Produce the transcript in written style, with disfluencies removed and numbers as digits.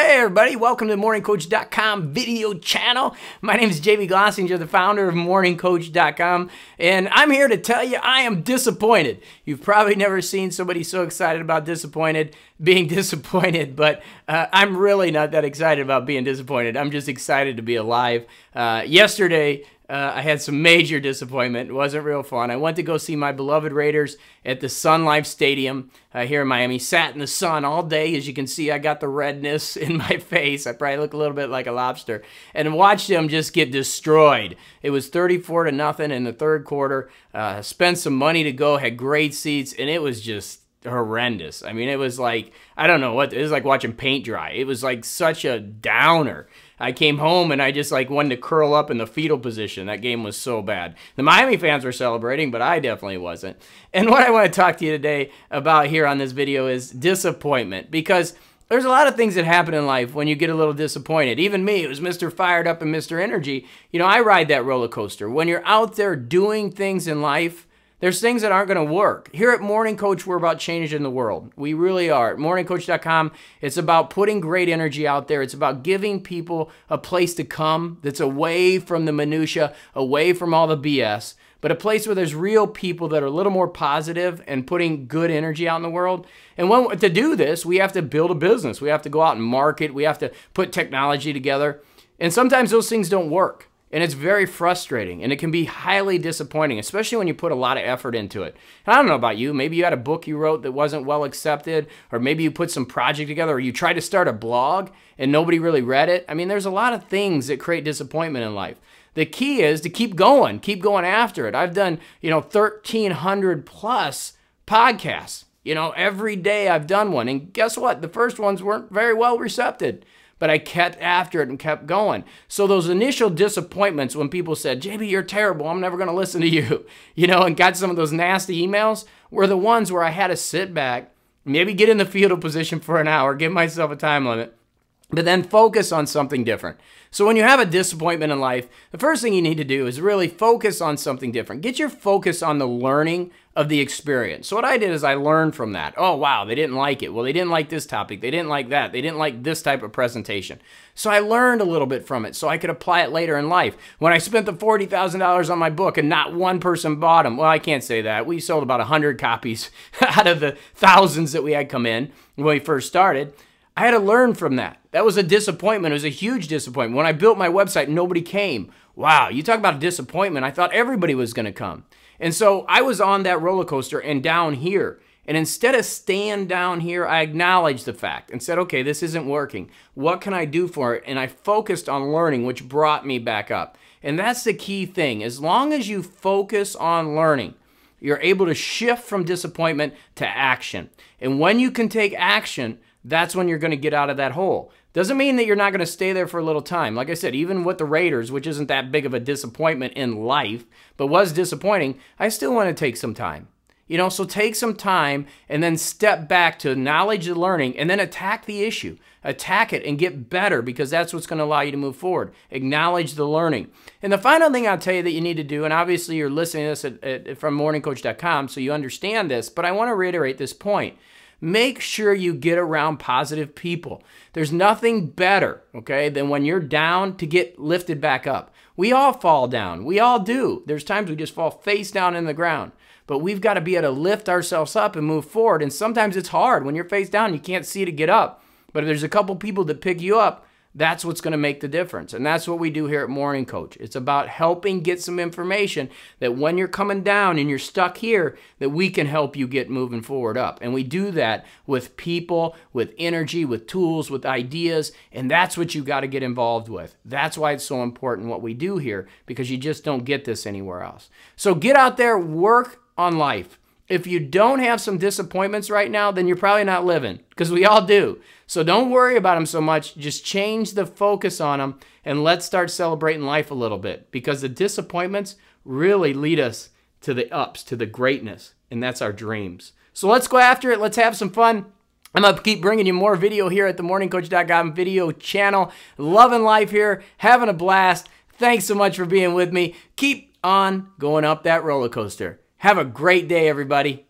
Hey everybody, welcome to the MorningCoach.com video channel. My name is JB Glossinger, the founder of MorningCoach.com, and I'm here to tell you I am disappointed. You've probably never seen somebody so excited about being disappointed, but I'm really not that excited about being disappointed. I'm just excited to be alive. Yesterday, I had some major disappointment. It wasn't real fun. I went to go see my beloved Raiders at the Sun Life Stadium here in Miami. Sat in the sun all day. As you can see, I got the redness in my face. I probably look a little bit like a lobster. And watched them just get destroyed. It was 34-0 in the third quarter. Spent some money to go, had great seats, and it was just horrendous. I mean, it was like, I don't know what, it was like watching paint dry. It was like such a downer. I came home and I just like wanted to curl up in the fetal position. That game was so bad. The Miami fans were celebrating, but I definitely wasn't. And what I want to talk to you today about here on this video is disappointment, because there's a lot of things that happen in life when you get a little disappointed. Even me, it was Mr. Fired Up and Mr. Energy. You know, I ride that roller coaster. When you're out there doing things in life, there's things that aren't going to work. Here at Morning Coach, we're about changing the world. We really are. At MorningCoach.com, it's about putting great energy out there. It's about giving people a place to come that's away from the minutia, away from all the BS, but a place where there's real people that are a little more positive and putting good energy out in the world. And to do this, we have to build a business. We have to go out and market. We have to put technology together. And sometimes those things don't work. And it's very frustrating, and it can be highly disappointing, especially when you put a lot of effort into it. And I don't know about you. Maybe you had a book you wrote that wasn't well accepted, or maybe you put some project together, or you tried to start a blog and nobody really read it. I mean, there's a lot of things that create disappointment in life. The key is to keep going after it. I've done, 1,300 plus podcasts. Every day I've done one. And guess what? The first ones weren't very well received. But I kept after it and kept going. So those initial disappointments when people said, JB, you're terrible, I'm never going to listen to you, and got some of those nasty emails, were the ones where I had to sit back, maybe get in the fetal position for an hour, give myself a time limit, but then focus on something different. So when you have a disappointment in life, the first thing you need to do is really focus on something different. Get your focus on the learning of the experience. So what I did is I learned from that. Oh, wow, they didn't like it. Well, they didn't like this topic. They didn't like that. They didn't like this type of presentation. So I learned a little bit from it so I could apply it later in life. When I spent the $40,000 on my book and not one person bought them, well, I can't say that. We sold about 100 copies out of the thousands that we had come in when we first started. I had to learn from that. That was a disappointment. It was a huge disappointment. When I built my website, nobody came. Wow, you talk about a disappointment. I thought everybody was going to come. And so I was on that roller coaster and down here. And instead of staying down here, I acknowledged the fact and said, okay, this isn't working. What can I do for it? And I focused on learning, which brought me back up. And that's the key thing. As long as you focus on learning, you're able to shift from disappointment to action. And when you can take action, that's when you're going to get out of that hole. Doesn't mean that you're not going to stay there for a little time. Like I said, even with the Raiders, which isn't that big of a disappointment in life, but was disappointing, I still want to take some time. So take some time and then step back to acknowledge the learning and then attack the issue. Attack it and get better, because that's what's going to allow you to move forward. Acknowledge the learning. And the final thing I'll tell you that you need to do, and obviously you're listening to this from MorningCoach.com, so you understand this, but I want to reiterate this point. Make sure you get around positive people. There's nothing better, okay, than when you're down to get lifted back up. We all fall down. We all do. There's times we just fall face down in the ground. But we've got to be able to lift ourselves up and move forward. And sometimes it's hard. When you're face down, you can't see to get up. But if there's a couple people that pick you up, that's what's going to make the difference. And that's what we do here at Morning Coach. It's about helping get some information that when you're coming down and you're stuck here, that we can help you get moving forward up. And we do that with people, with energy, with tools, with ideas. And that's what you got to get involved with. That's why it's so important what we do here, because you just don't get this anywhere else. So get out there, work on life. If you don't have some disappointments right now, then you're probably not living, because we all do. So don't worry about them so much. Just change the focus on them, and let's start celebrating life a little bit, because the disappointments really lead us to the ups, to the greatness, and that's our dreams. So let's go after it. Let's have some fun. I'm going to keep bringing you more video here at the MorningCoach.com video channel. Loving life here, having a blast. Thanks so much for being with me. Keep on going up that roller coaster. Have a great day, everybody.